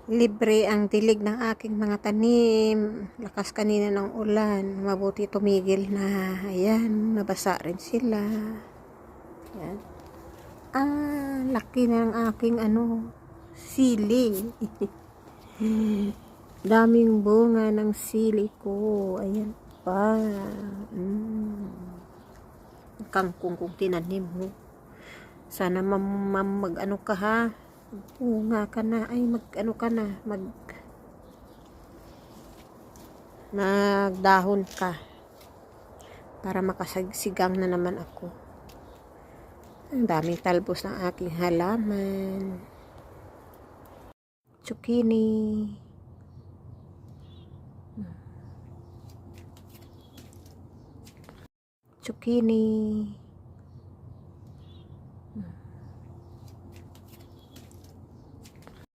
Libre ang dilig ng aking mga tanim. Lakas kanina ng ulan. Mabuti tumigil na. Ayan, nabasa rin sila. Ayan. Laki na ng aking sili. Daming bunga ng sili ko. Ayan pa. Kangkong kong tinanim mo. Sana mag-ano ka ha. Bunga ka na. Ay mag-ano ka na. Magdahon ka. Para makasigang na naman ako. Ang daming talbos ng aking halaman. Zucchini. Zucchini.